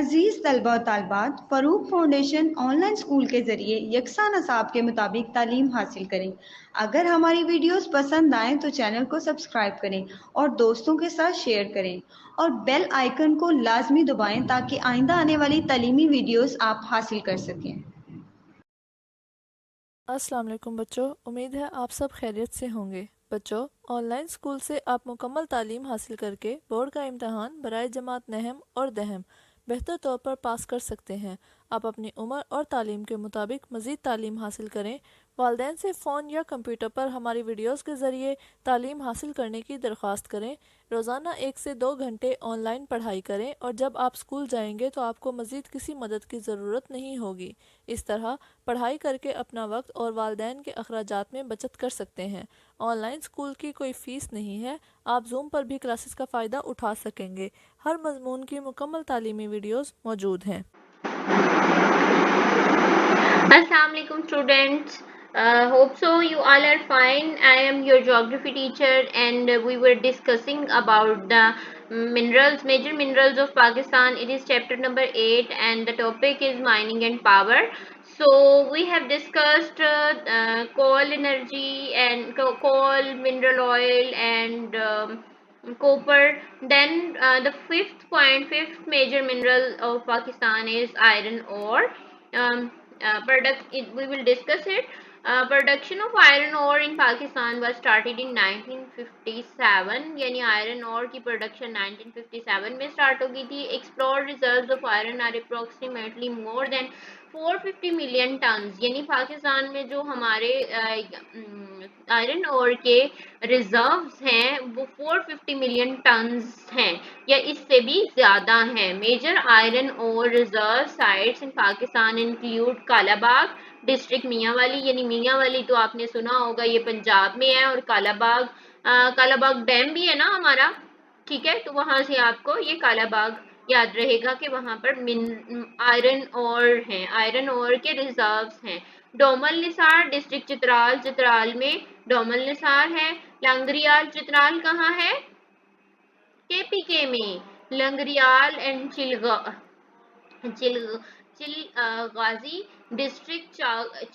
अजीज़ तलबा और तालबात, Farooq foundation online school के ज़रिए यकसा नसाब के मुताबिक तालीम हासिल करें। अगर हमारी वीडियोस पसंद आएँ तो चैनल को सब्सक्राइब करें और दोस्तों के साथ शेयर करें और बेल आइकन को लाजमी दबाएं ताकि आइंदा आने वाली तालीमी वीडियोस आप हासिल कर सकें। अस्सलाम वालेकुम बच्चों, उम्मीद है आप सब खैरियत से होंगे। बच्चों, ऑनलाइन स्कूल से आप मुकम्मल तालीम हासिल करके बोर्ड का इम्तहान बराए जमात नहम और दहम बेहतर तौर पर पास कर सकते हैं। आप अपनी उम्र और तालीम के मुताबिक मज़ीद तालीम हासिल करें। वालिदैन से फ़ोन या कंप्यूटर पर हमारी वीडियोस के ज़रिए तालीम हासिल करने की दरख्वास्त करें। रोज़ाना 1 से 2 घंटे ऑनलाइन पढ़ाई करें और जब आप स्कूल जाएंगे तो आपको मज़ीद किसी मदद की ज़रूरत नहीं होगी। इस तरह पढ़ाई करके अपना वक्त और वालिदैन के अखराजात में बचत कर सकते हैं। ऑनलाइन स्कूल की कोई फ़ीस नहीं है। आप जूम पर भी क्लासेस का फ़ायदा उठा सकेंगे। हर मजमून की मुकम्मल तालीमी वीडियोस मौजूद हैं। Assalamu alaikum students. Hope so you all are fine. I am your geography teacher and we were discussing about the minerals, major minerals of Pakistan. It is chapter number 8 and the topic is mining and power. So we have discussed coal energy and coal, mineral oil and copper. Then the fifth major mineral of Pakistan is iron ore. um, we will discuss it. Production of iron ore in Pakistan was started in 1957. यानी iron ore की production 1957 में start हो गई थी. Explored reserves of iron are approximately more than 450 million tons. यानी पाकिस्तान में जो हमारे आयरन ओर के रिजर्व्स हैं वो 450 मिलियन टन्स हैं या इससे भी ज्यादा हैं. Major iron ore reserve sites in Pakistan include Kalabagh district Mianwali. यानी मियांवाली तो आपने सुना होगा, ये पंजाब में है. और कालाबाग डैम भी है ना हमारा, ठीक है. तो वहां से आपको ये कालाबाग याद रहेगा कि वहां पर आयरन ओर है, आयरन ओर के रिजर्व्स हैं. डोमल निसार डिस्ट्रिक्ट चित्राल, चित्राल में डोमल निसार है. लंगरियाल चित्राल कहाँ है? केपीके में. Langrial and Ghazi district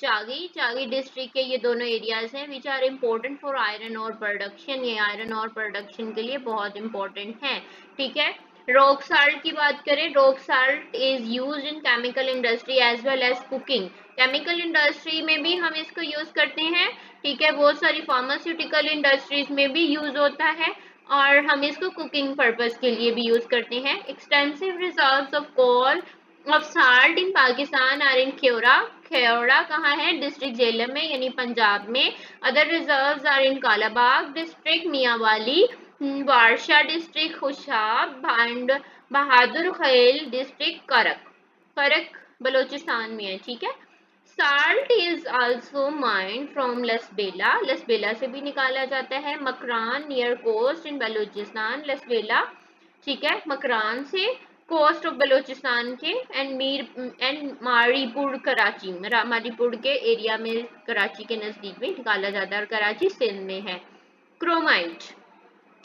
Chagi district के ये दोनों एरियाज हैं which are important for iron ore production. ये आयरन और प्रोडक्शन के लिए बहुत इंपॉर्टेंट है, ठीक है. रॉक साल्ट की बात करें, rock salt is use in chemical industry as well as cooking. Chemical industry में भी हम इसको यूज करते हैं, ठीक है. बहुत सारी फार्मास्यूटिकल इंडस्ट्रीज में भी यूज होता है और हम इसको कुकिंग पर्पस के लिए भी यूज करते हैं. Extensive reserves of coal of salt in Pakistan are in Khewra. Khewra कहाँ है? डिस्ट्रिक्ट झेलम में यानी पंजाब में. Other reserves are in Kalabagh district, Mianwali, Warcha district, Khushab and Bahadur Khel district, Karak Balochistan में है, ठीक है. Salt is also mined from Lasbela, Lasbela से भी निकाला जाता है. Makran near coast in Balochistan, Lasbela, ठीक है, मकरान से कोस्ट ऑफ बलूचिस्तान के. एंड मारीपुर कराची, मारीपुर के एरिया में कराची के नजदीक में निकाला जाता है और कराची सिंध में है. Chromite,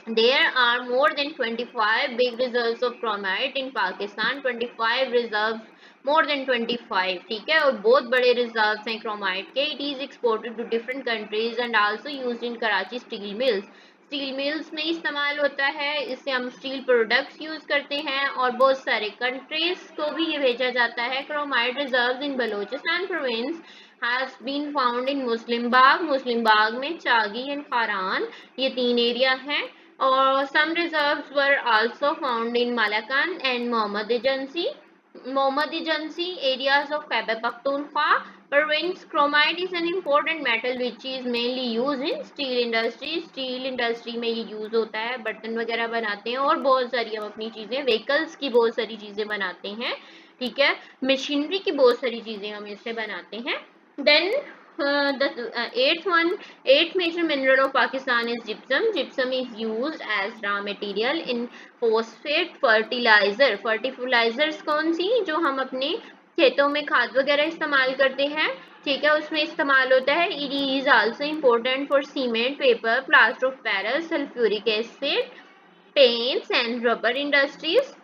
there are more than 25 big reserves of chromite in Pakistan. 25 reserves, more than 25, ठीक है. और बहुत बड़े रिजर्व्स हैं क्रोमाइट के. It is exported to different countries and also used in Karachi steel mills. Steel mills में इस्तेमाल होता है, इससे हम स्टील प्रोडक्ट्स यूज करते हैं और बहुत सारे कंट्रीज को भी ये भेजा जाता है. Chromite reserves in Balochistan province has been found in मुस्लिम बाग में चागी एंड खारान, ये 3 एरिया हैं. और some reserves were also found in Malakan and Mohammad Agency areas of Khyber Pakhtunkhwa province. Chromite is an important metal which is mainly used in steel industry. Steel industry में ये use होता है, बर्तन वगैरह बनाते हैं और बहुत सारी हम अपनी चीजें, व्हीकल्स की बहुत सारी चीजें बनाते हैं, ठीक है. मशीनरी की बहुत सारी चीजें हम इससे बनाते हैं. Then the eighth major mineral of Pakistan is gypsum. Gypsum is used as raw material in phosphate fertilizer. Fertilizers कौन सी? जो हम अपने खेतों में खाद वगैरह इस्तेमाल करते हैं, ठीक है, उसमें इस्तेमाल होता है. It is also important for cement, paper, plaster of Paris, sulfuric acid, paints and rubber industries.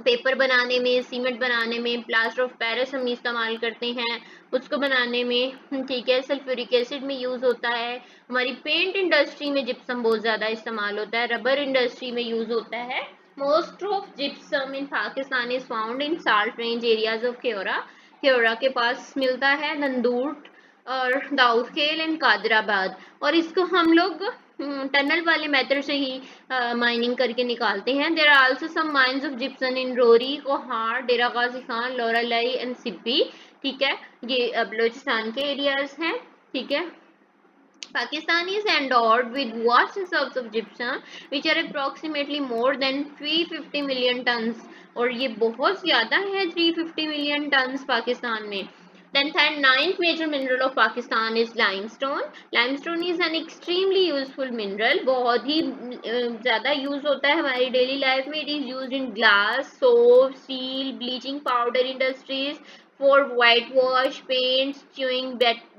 Paper बनाने में, सीमेंट बनाने में, प्लास्टर ऑफ पेरिस हम इस्तेमाल करते हैं उसको बनाने में, ठीक है। सल्फ्यूरिक एसिड में यूज होता है। हमारी पेंट इंडस्ट्री में जिप्सम बहुत ज्यादा इस्तेमाल होता है। रबर इंडस्ट्री में यूज होता है। Most of gypsum in Pakistan is found in salt range areas of Khewra. Khewra के पास मिलता है, नंदूर और दाऊद खेल एंड कादराबाद। और इसको हम लोग टनल वाले मेथड से ही माइनिंग करके निकालते हैं। There are also some mines of gypsum in Rohri, Kohat, Dera Ghazi Khan, Loralai and Sibi, ठीक है। ये बलोचिस्तान के एरियाज हैं, ठीक है। Pakistan is endowed with vast reserves of gypsum, which are approximately more than 350 million tons. और ये बहुत ज़्यादा है 350 million tons पाकिस्तान में। Then ninth major mineral of Pakistan is limestone. Limestone is an extremely useful mineral. बहुत ही ज़्यादा use होता है हमारी डेली लाइफ में. It is used in glass, soap, steel, bleaching powder industries, for whitewash, paints, chewing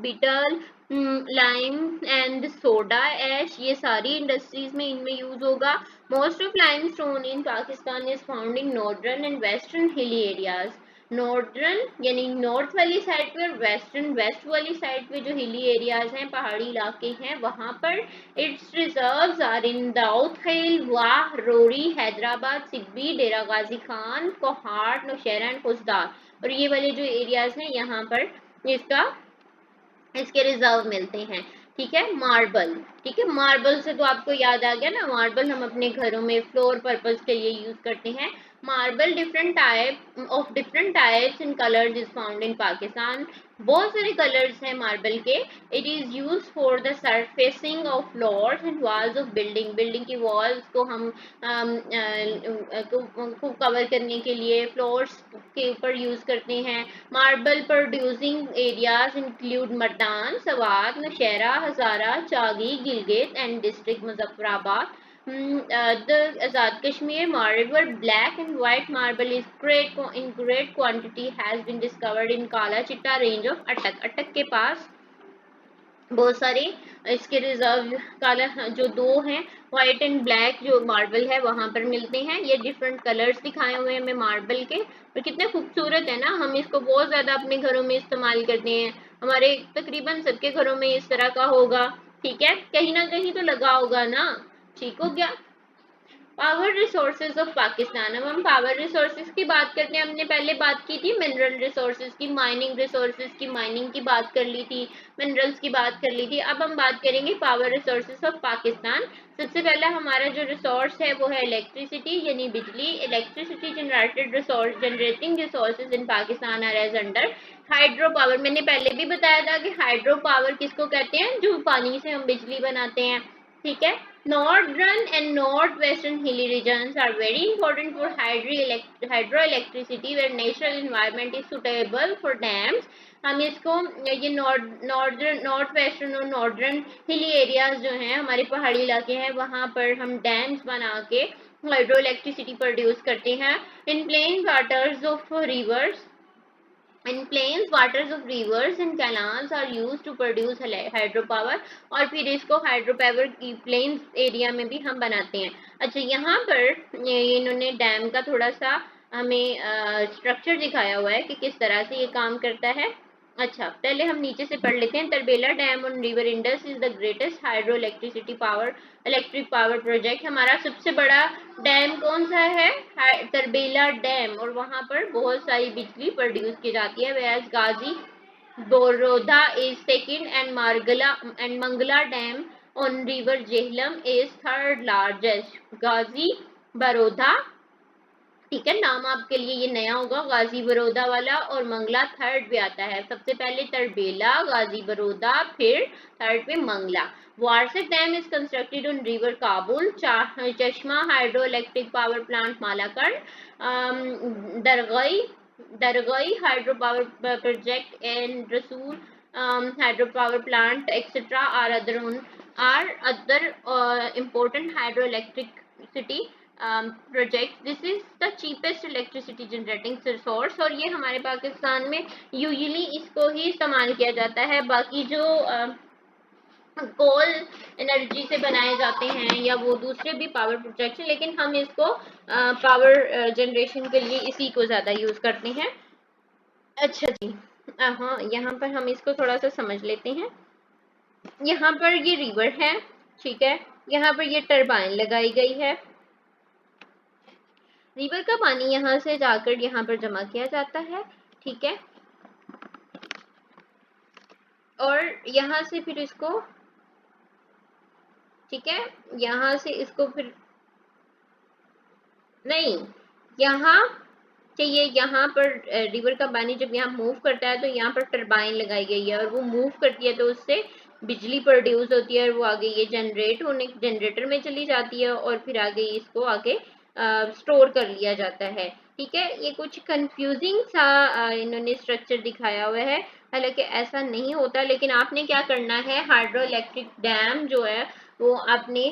betel, lime and soda ash, ये सारी industries में इनमें यूज होगा. Most of limestone in Pakistan is found in northern and western hilly areas. Northern यानी north वाली side पे और western waste वाली साइड पे जो हिली एरियाज हैं, पहाड़ी इलाके हैं, वहां पर its reserves are in Daud Khel, Wah, Rohri, Hyderabad, Sibi, Dera Ghazi Khan, Kohat, Nowshera and Khuzdar. और ये वाले जो एरियाज हैं यहाँ पर इसके रिजर्व मिलते हैं, ठीक है. मार्बल, ठीक है. मार्बल से तो आपको याद आ गया ना, मार्बल हम अपने घरों में फ्लोर पर्पस के लिए यूज करते हैं. Marble different types in colours is found इन पाकिस्तान. बहुत सारे कलर्स हैं मार्बल के. It is use for the surfacing of floors and walls of building की वॉल्स को हम को कवर करने के लिए फ्लोर्स के ऊपर यूज करते हैं. Marble producing areas include Mardan, Swat, Nowshera, Hazara, Chagai, Gilgit and district Muzaffarabad. The Azad Kashmir marble, black and white marble, is in great quantity has been discovered in Kala Chitta range of Attak. अटक के पास बहुत सारे इसके रिजर्व काला जो दो हैं, व्हाइट एंड ब्लैक जो मार्बल है वहां पर मिलते हैं. ये डिफरेंट कलर्स दिखाए हुए हैं हमें मार्बल के, और कितने खूबसूरत है ना. हम इसको बहुत ज्यादा अपने घरों में इस्तेमाल करते हैं. हमारे तकरीबन सबके घरों में इस तरह का होगा, ठीक है. कहीं ना कहीं तो लगा होगा ना, ठीक हो गया. Power resources of Pakistan. अब हम पावर रिसोर्सेज की बात करते हैं. हमने पहले बात की थी मिनरल रिसोर्सेज की, माइनिंग रिसोर्सेज की, माइनिंग की बात कर ली थी, मिनरल्स की बात कर ली थी. अब हम बात करेंगे पावर रिसोर्सेज ऑफ पाकिस्तान. सबसे पहला हमारा जो रिसोर्स है वो है इलेक्ट्रिसिटी यानी बिजली. Electricity generating resources in Pakistan are as under hydro power. मैंने पहले भी बताया था कि हाइड्रो पावर किसको कहते हैं, जो पानी से हम बिजली बनाते हैं, ठीक है. Northern and northwestern hilly regions are very important for hydroelectricity where natural environment is suitable for dams. हम इसको ये नॉर्थ वेस्टर्न और नॉर्दर्न हिली एरियाज जो हैं, हमारे पहाड़ी इलाके हैं, वहां पर हम डैम्स बना के हाइड्रो इलेक्ट्रिसिटी प्रोड्यूस करते हैं. In plain waters of rivers In plains, waters of rivers and canals are used to produce hydropower. और फिर इसको हाइड्रोपावर की प्लेन्स एरिया में भी हम बनाते हैं. अच्छा, यहाँ पर इन्होंने डैम का थोड़ा सा हमें स्ट्रक्चर दिखाया हुआ है कि किस तरह से ये काम करता है. अच्छा, पहले हम नीचे से पढ़ लेते हैं. Tarbela dam on river Indus is the greatest hydro electric power project. हमारा सबसे बड़ा डैम कौन सा है, तरबेला डैम, और वहां पर बहुत सारी बिजली प्रोड्यूस की जाती है. whereas Ghazi Barotha is second and Mangla dam on river Jhelum is third largest. Ghazi Barotha, ठीक है, नाम आपके लिए ये नया होगा, गाजी बरोदा वाला, और मंगला थर्ड पे आता है. सबसे पहले तरबेला, गाजी बरोदा, फिर थर्ड पे Mangla. Warsak dam is constructed on river Kabul. Chashma hydro electric power plant Malakand, Dargai hydro power project and Rasul hydro power plant etcetera are other important hydroelectricity projects. This is the cheapest electricity generating source. और ये हमारे पाकिस्तान में यूजुअली इसको ही इस्तेमाल किया जाता है. बाकी जो कोल एनर्जी से बनाए जाते हैं या वो दूसरे भी पावर प्रोजेक्ट हैं, लेकिन हम इसको पावर जनरेशन के लिए इसी को ज़्यादा यूज़ करते हैं। अच्छा जी, हाँ, यहाँ पर हम इसको थोड़ा सा समझ लेते हैं। यहाँ पर ये रिवर है, ठीक है, यहाँ पर ये टरबाइन लगाई गई है। रिवर का पानी यहाँ से जाकर यहाँ पर जमा किया जाता है, ठीक है, और यहाँ से फिर इसको, ठीक है, यहाँ से इसको फिर नहीं, यहाँ चाहिए, यहाँ पर रिवर का पानी जब यहाँ मूव करता है तो यहाँ पर टरबाइन लगाई गई है और वो मूव करती है तो उससे बिजली प्रोड्यूस होती है और वो आगे ये जनरेट होने जनरेटर में चली जाती है और फिर आगे इसको आगे स्टोर कर लिया जाता है। ठीक है, ये कुछ कंफ्यूजिंग सा इन्होंने स्ट्रक्चर दिखाया हुआ है, हालांकि ऐसा नहीं होता, लेकिन आपने क्या करना है, हाइड्रो इलेक्ट्रिक डैम जो है वो आपने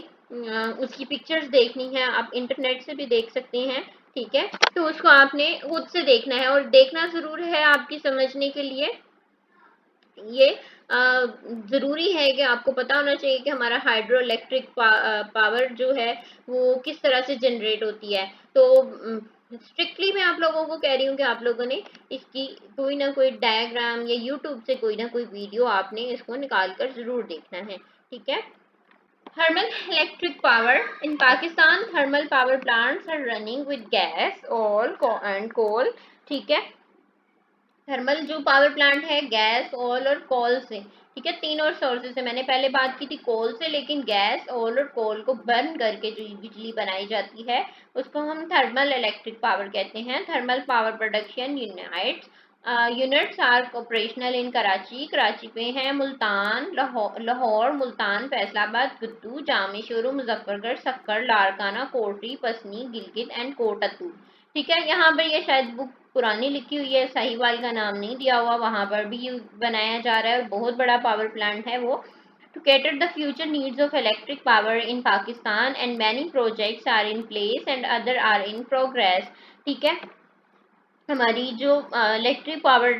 उसकी पिक्चर्स देखनी है, आप इंटरनेट से भी देख सकते हैं, ठीक है, तो उसको आपने खुद से देखना है और देखना जरूर है आपकी समझने के लिए। ये जरूरी है कि आपको पता होना चाहिए कि हमारा हाइड्रो इलेक्ट्रिक पावर जो है वो किस तरह से जनरेट होती है। तो स्ट्रिक्टली मैं आप लोगों को कह रही हूँ कि आप लोगों ने इसकी कोई ना कोई डायग्राम या यूट्यूब से कोई ना कोई वीडियो आपने इसको निकाल कर जरूर देखना है, ठीक है। Thermal electric power in Pakistan, thermal power plants are running with gas, oil and coal, ठीक है। थर्मल जो पावर प्लांट है गैस, ऑयल और कोल से, ठीक है, तीन और सोर्सेज से। मैंने पहले बात की थी कोल से, लेकिन गैस, ऑयल और कोल को बर्न करके जो बिजली बनाई जाती है उसको हम थर्मल इलेक्ट्रिक पावर कहते हैं। Thermal power production units are operational in Karachi, Karachi पे हैं मुल्तान, लाहौर, मुल्तान, फैसलाबाद, गुद्दू, जामे शोरू, मुजफ्फरगढ़, सक्कर, लारकाना, कोटरी, पसनी, गिलगित एंड कोटद्दू, ठीक है। यहाँ पर ये शायद बुक पुरानी लिखी हुई है, साहिवाल का नाम नहीं दिया हुआ, वहां पर भी बनाया जा रहा है और बहुत बड़ा पावर प्लांट है वो। To cater the future needs of electric power in Pakistan and many projects are in place and other are in progress, ठीक है। हमारी जो इलेक्ट्रिक पावर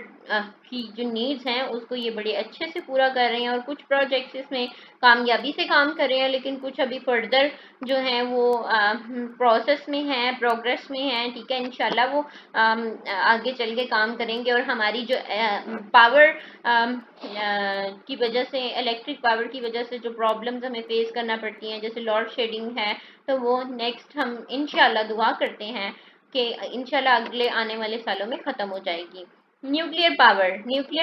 की जो नीड्स हैं उसको ये बड़े अच्छे से पूरा कर रहे हैं और कुछ प्रोजेक्ट्स इसमें कामयाबी से काम कर रहे हैं, लेकिन कुछ अभी फर्दर जो हैं वो प्रोसेस में हैं, प्रोग्रेस में हैं, ठीक है। इंशाल्लाह वो आगे चल के काम करेंगे और हमारी जो पावर की वजह से, इलेक्ट्रिक पावर की वजह से जो प्रॉब्लम्स हमें फेस करना पड़ती हैं, जैसे लॉर्ड शेडिंग है, तो वो नेक्स्ट हम इंशाल्लाह दुआ करते हैं कि इंशाल्लाह अगले आने वाले सालों में ख़त्म हो जाएगी। Nuclear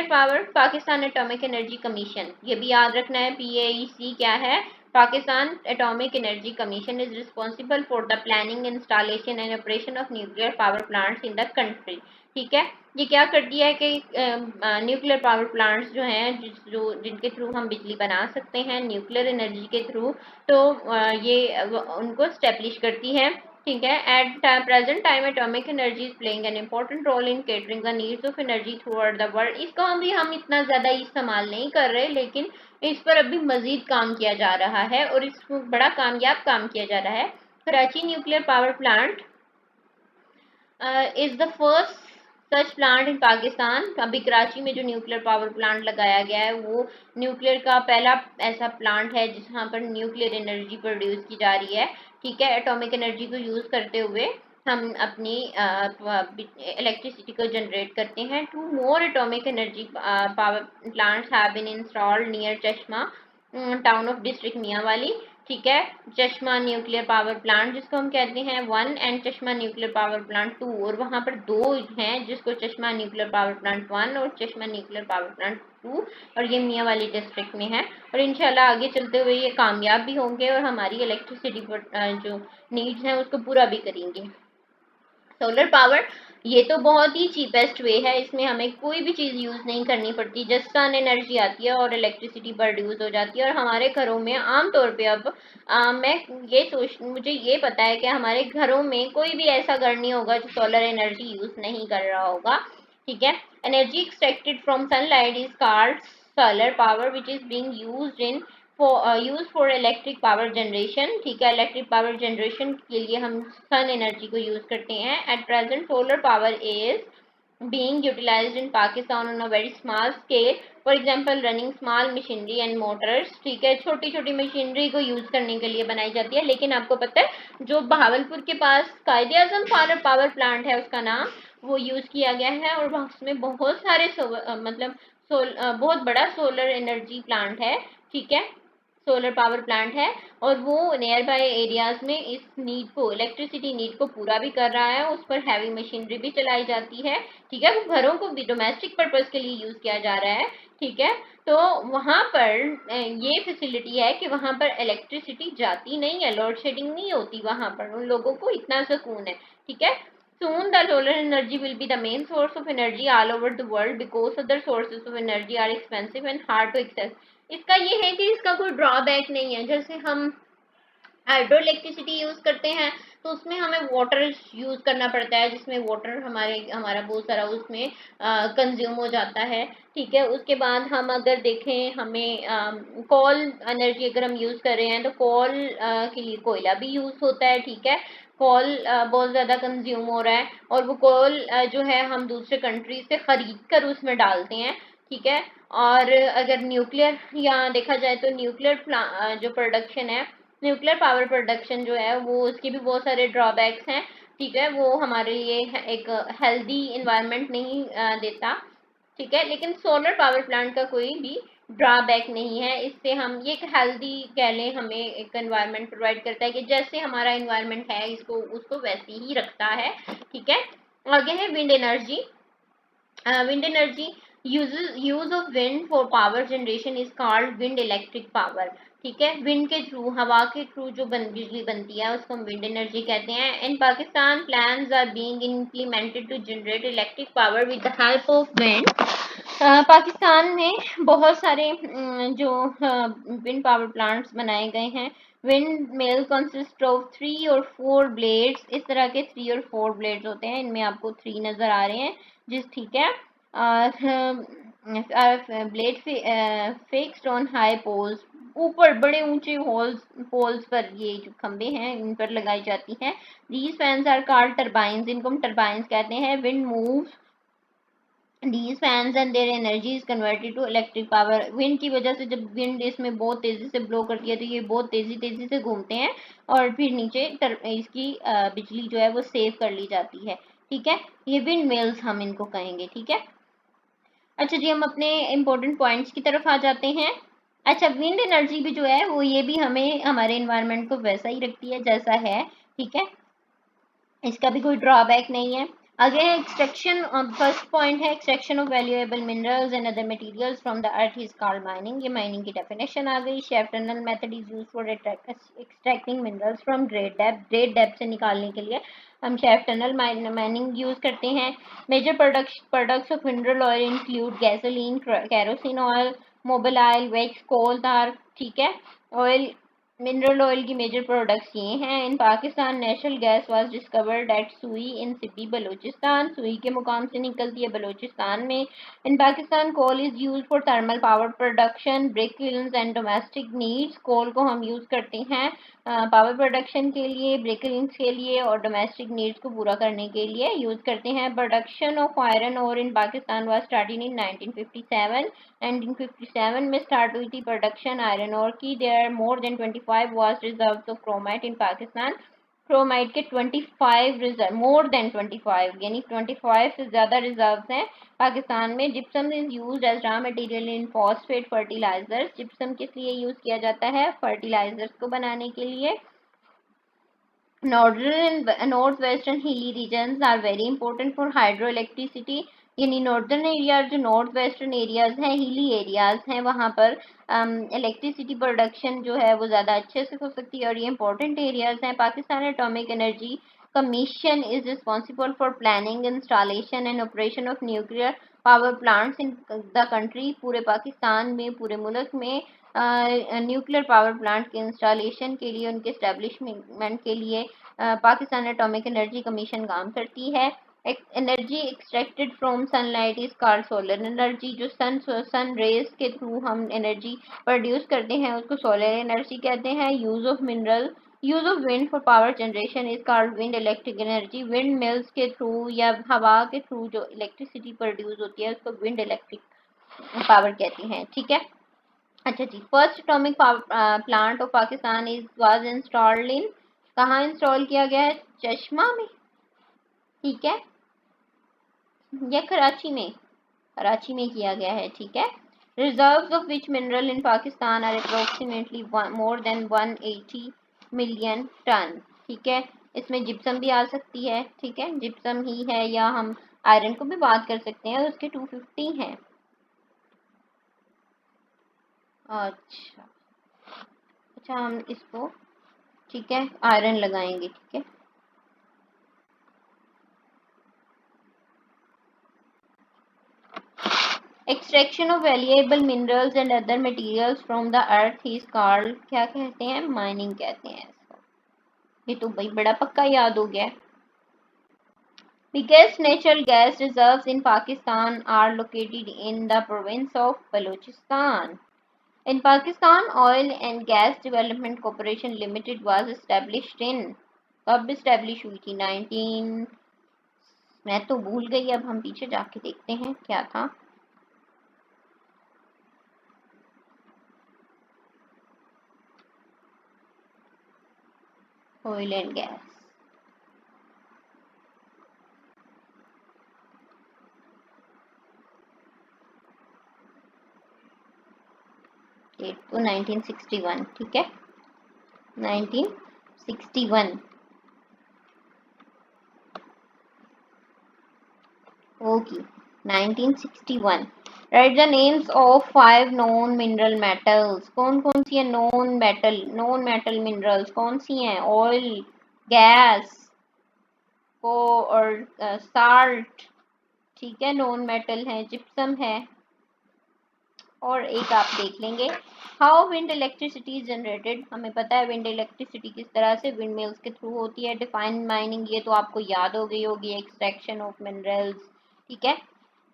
power, Pakistan atomic energy commission, ये भी याद रखना है, PAEC क्या है, Pakistan atomic energy commission is responsible for the planning, installation and operation of nuclear power plants in the country, ठीक है। ये क्या कर दिया है कि न्यूक्लियर पावर प्लांट्स जो हैं जिनके थ्रू हम बिजली बना सकते हैं न्यूक्लियर एनर्जी के थ्रू, तो ये उनको स्टेब्लिश करती है, ठीक है। At present time atomic energy is playing an important role in catering the needs of energy throughout the world. इसको हम इतना ज़्यादा इस्तेमाल नहीं कर रहे, लेकिन इस पर अभी मजीद काम किया जा रहा है और इस बड़ा कामयाब काम किया जा रहा है। Karachi nuclear power plant is the first such plant in Pakistan. अभी कराची में जो न्यूक्लियर पावर प्लांट लगाया गया है वो न्यूक्लियर का पहला ऐसा प्लांट है जहाँ पर न्यूक्लियर एनर्जी प्रोड्यूस की जा रही है, ठीक है। एटॉमिक एनर्जी को यूज़ करते हुए हम अपनी इलेक्ट्रिसिटी को जनरेट करते हैं। 2 more atomic energy power plants have been installed near Chashma town of district Mianwali, ठीक है। चश्मा न्यूक्लियर पावर प्लांट जिसको हम कहते हैं 1 एंड चश्मा न्यूक्लियर पावर प्लांट 2, और वहाँ पर 2 हैं जिसको चश्मा न्यूक्लियर पावर प्लांट 1 और चश्मा न्यूक्लियर पावर प्लांट 2, और ये मियांवाली डिस्ट्रिक्ट में है। और इंशाल्लाह आगे चलते हुए ये कामयाब भी होंगे और हमारी इलेक्ट्रिसिटी जो नीड्स हैं उसको पूरा भी करेंगे। सोलर पावर, ये तो बहुत ही चीपेस्ट वे है, इसमें हमें कोई भी चीज़ यूज़ नहीं करनी पड़ती, जस्ट सन एनर्जी आती है और इलेक्ट्रिसिटी प्रोड्यूस हो जाती है। और हमारे घरों में आम तौर पे अब मुझे ये पता है कि हमारे घरों में कोई भी ऐसा घर नहीं होगा जो सोलर एनर्जी यूज़ नहीं कर रहा होगा, ठीक है। Energy extracted from sunlight is called solar power which is being used in use for electric power generation, ठीक है। इलेक्ट्रिक पावर जनरेशन के लिए हम सन एनर्जी को यूज करते हैं। At present solar power is being utilized in Pakistan on a very small scale. For example, running small machinery and motors. ठीक है, छोटी छोटी मशीनरी को यूज करने के लिए बनाई जाती है। लेकिन आपको पता है जो बहावलपुर के पास कायदे आजम पावर प्लांट है, उसका नाम वो यूज किया गया है और उसमें बहुत सारे बहुत बड़ा सोलर एनर्जी प्लांट है। ठीक है, सोलर पावर प्लांट है और वो नियर बाय एरियाज में इस नीड को, इलेक्ट्रिसिटी नीड को पूरा भी कर रहा है। उस पर हैवी मशीनरी भी चलाई जाती है। ठीक है, वो घरों को भी डोमेस्टिक पर्पज के लिए यूज किया जा रहा है। ठीक है, तो वहां पर ये फैसिलिटी है कि वहां पर इलेक्ट्रिसिटी जाती नहीं है, लोड शेडिंग नहीं होती वहां पर, उन लोगों को इतना सुकून है। ठीक है, soon the solar energy will be the main source of energy all over the world because other sources of energy are expensive and hard to access. इसका ये है कि इसका कोई ड्रॉबैक नहीं है। जैसे हम हाइड्रो इलेक्ट्रिसिटी यूज करते हैं तो उसमें हमें वाटर यूज करना पड़ता है, जिसमें वाटर हमारा बहुत सारा उसमें कंज्यूम हो जाता है। ठीक है, उसके बाद हम अगर देखें, हमें कोल एनर्जी अगर हम यूज कर रहे हैं तो कोल के लिए कोयला भी यूज होता है। ठीक है, कोल बहुत ज़्यादा कंज्यूम हो रहा है और वो कोल जो है हम दूसरे कंट्री से ख़रीद कर उसमें डालते हैं। ठीक है, और अगर न्यूक्लियर या देखा जाए तो न्यूक्लियर जो प्रोडक्शन है, न्यूक्लियर पावर प्रोडक्शन जो है वो, उसके भी बहुत सारे ड्रॉबैक्स हैं। ठीक है, वो हमारे लिए एक हेल्दी इन्वायरमेंट नहीं देता। ठीक है, लेकिन सोलर पावर प्लांट का कोई भी ड्रॉबैक नहीं है। इससे हम ये एक हेल्दी कह लें, हमें एक एनवायरनमेंट प्रोवाइड करता है कि जैसे हमारा एनवायरनमेंट है इसको उसको वैसे ही रखता है। ठीक है, आगे है wind energy. Wind energy use of wind for power generation is called wind electric power. ठीक है, विंड के थ्रू, हवा के थ्रू जो बिजली बनती है उसको हम विंड एनर्जी कहते हैं। In Pakistan plans are being implemented to generate electric power with the help of wind. Pakistan में बहुत सारे जो विंड पावर प्लांट्स बनाए गए हैं। विंड मिल कंसिस्ट ऑफ 3 और 4 ब्लेड्स। इस तरह के 3 और 4 ब्लेड्स होते हैं, इनमें आपको 3 नजर आ रहे हैं जिस, ठीक है, blade fixed on high poles. ऊपर बड़े ऊंचे पोल्स पर ये जो खंबे हैं इन पर लगाई जाती हैं। These fans are called turbines, इनको हम टरबाइंस कहते हैं। Wind move these fans and their energy is converted to electric power। Wind की वजह से जब विंड इसमें बहुत तेजी से ब्लो करती है तो ये बहुत तेजी से घूमते हैं और फिर नीचे इसकी बिजली जो है वो सेव कर ली जाती है। ठीक है, ये विंड मिल्स हम इनको कहेंगे। ठीक है, अच्छा जी, हम अपने इम्पोर्टेंट पॉइंट्स की तरफ आ जाते हैं। अच्छा, विंड एनर्जी भी जो है वो ये भी हमें हमारे इन्वायरमेंट को वैसा ही रखती है जैसा है। ठीक है, इसका भी कोई ड्रॉबैक नहीं है। आगे है एक्सट्रैक्शन। फर्स्ट पॉइंट है extraction of valuable minerals and other materials from the earth is called mining. ये माइनिंग की डेफिनेशन आ गई। Shaft tunnel method is used for extracting minerals from great depth से निकालने के लिए हम शेफ्ट टनल माइनिंग यूज करते हैं। Major products of mineral oil include gasoline, kerosene oil, Mobil oil, wax, coal tar। ठीक है, ऑयल, मिनरल ऑयल की मेजर प्रोडक्ट्स ये हैं। In Pakistan natural gas was discovered at Sui in city Balochistan. सुई के मुकाम से निकलती है बलूचिस्तान में। In Pakistan coal is use for thermal power production, brick kilns and domestic needs. Coal को हम यूज करते हैं पावर प्रोडक्शन के लिए, ब्रिक किल्न्स के लिए और डोमेस्टिक नीड्स को पूरा करने के लिए यूज करते हैं। प्रोडक्शन ऑफ आयरन और इन पाकिस्तान वाज स्टार्टेड इन 1957। 1957 में स्टार्ट हुई थी प्रोडक्शन आयरन और की। There more than 25 vast reserves of chromite in Pakistan. Chromite के 25 रिजर्व, मोर देन 25 यानी 25 से ज़्यादा रिजर्व्स हैं पाकिस्तान में। Gypsum is used as raw material in phosphate fertilizers. Gypsum किस लिए यूज किया जाता है? फर्टिलाइजर्स को बनाने के लिए। Northern and north western hilly regions are very important for hydro electricity. यानी नॉर्दर्न एरिया, जो नॉर्थ वेस्टर्न एरियाज हैं, हिली एरियाज हैं, वहाँ पर इलेक्ट्रिसिटी प्रोडक्शन जो है वो ज़्यादा अच्छे से हो सकती है और ये इंपॉर्टेंट एरियाज हैं। Pakistan atomic energy commission is responsible for planning, installation and operation of nuclear power plants in the country. पूरे पाकिस्तान में, पूरे मुल्क में न्यूक्लियर पावर प्लांट के इंस्टॉलेशन के लिए, उनके इस्टेब्लिशमेंट के लिए पाकिस्तान एटॉमिक एनर्जी कमीशन काम करती है। Energy extracted from sunlight is called solar energy. जो सन रेज के थ्रू हम एनर्जी प्रोड्यूस करते हैं उसको सोलर एनर्जी कहते हैं। Use of mineral use of wind for power generation is called wind electric energy. Wind mills के through या हवा के थ्रू जो इलेक्ट्रिसिटी प्रोड्यूस होती है उसको विंड इलेक्ट्रिक पावर कहते हैं, ठीक है। अच्छा जी, first atomic plant of Pakistan is was installed in, कहाँ इंस्टॉल किया गया है? चश्मा में, ठीक है, या कराची में? कराची में किया गया है, ठीक है। Reserves of which mineral in Pakistan are approximately more than 180 million ton, ठीक है। इसमें जिप्सम भी आ सकती है, ठीक है, जिप्सम ही है, या हम आयरन को भी बात कर सकते हैं, उसके 250 हैं। अच्छा अच्छा, हम इसको, ठीक है, आयरन लगाएंगे, ठीक है। Extraction of valuable minerals and other materials from the earth is called, क्या कहते हैं? माइनिंग कहते हैं इसको। ये तो भाई बड़ा पक्का याद हो गया। Biggest natural gas reserves in Pakistan are located in the province of Balochistan. In Pakistan, Oil and Gas Development Corporation Limited was established in, कब establish हुई थी? 19, मैं तो भूल गई, अब हम पीछे जाके देखते हैं क्या था। ऑयल एंड गैस, डेट तो 1961, ठीक है, 1961। Okay, 1961। Right the names of 5 non mineral metals. कौन कौन सी है नॉन मेटल मिनरल्स? कौन सी हैं? ऑयल, गैस को और साल्ट, ठीक है, नॉन मेटल है, जिप्सम है, और एक आप देख लेंगे। How wind electricity is generated, हमें पता है विंड इलेक्ट्रिसिटी किस तरह से विंड मिल्स के थ्रू होती है। डिफाइन माइनिंग, ये तो आपको याद हो गई होगी। एक्सट्रैक्शन ऑफ मिनरल्स, ठीक है।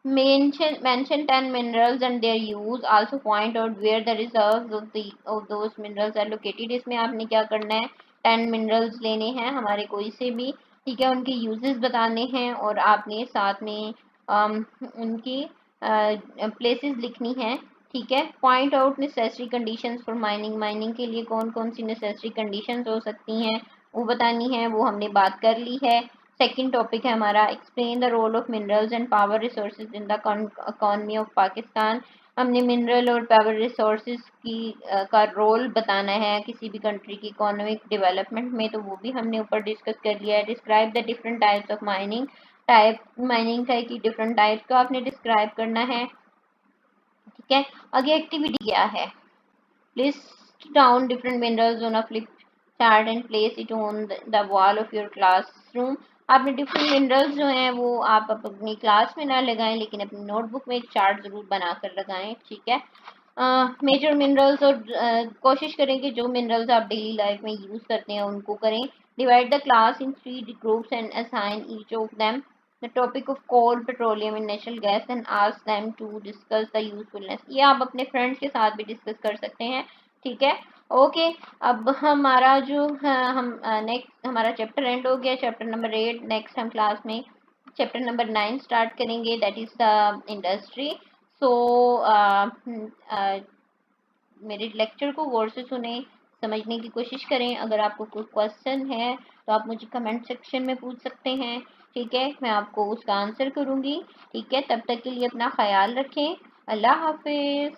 mention 10 minerals and their use, also point out where the reserves of those minerals are located। इसमें आपने क्या करना है? 10 minerals लेने हैं हमारे कोई से भी, ठीक है, उनके uses बताने हैं, और आपने साथ में उनकी places लिखनी है, ठीक है। Point out necessary conditions for mining, mining के लिए कौन कौन सी नेसेसरी कंडीशंस हो सकती हैं वो बतानी है, वो हमने बात कर ली है। सेकंड टॉपिक है हमारा explain the role of minerals and power resources in the economy of Pakistan. हमने मिनरल और पावर रिसोर्सेज की का रोल बताना है किसी भी कंट्री की इकोनॉमिक डेवलपमेंट में, तो वो भी हमने ऊपर डिस्कस कर लिया है। Describe the different types of mining, mining का की डिफरेंट टाइप्स को आपने डिस्क्राइब करना है, ठीक है। आगे एक्टिविटी क्या है? List down different minerals on a flip chart and place it on the wall of your classroom. आपने डिफरेंट मिनरल्स जो हैं वो आप अपनी क्लास में ना लगाएं, लेकिन अपनी नोटबुक में एक चार्ट जरूर बनाकर लगाएं, ठीक है। मेजर मिनरल्स, और कोशिश करें कि जो मिनरल्स आप डेली लाइफ में यूज करते हैं उनको करें। Divide the class in 3 groups and assign each of them the topic of coal, petroleum and natural gas and ask them to discuss the usefulness। ये आप अपने फ्रेंड्स के साथ भी डिस्कस कर सकते हैं, ठीक है। ओके, अब हमारा जो हम नेक्स्ट हमारा चैप्टर एंड हो गया, चैप्टर नंबर 8। नेक्स्ट हम क्लास में चैप्टर नंबर 9 स्टार्ट करेंगे, दैट इज द इंडस्ट्री। सो मेरे लेक्चर को गौर से सुने, समझने की कोशिश करें। अगर आपको कोई क्वेश्चन है तो आप मुझे कमेंट सेक्शन में पूछ सकते हैं, ठीक है, मैं आपको उसका आंसर करूंगी, ठीक है। तब तक के लिए अपना ख्याल रखें। अल्लाह हाफिज।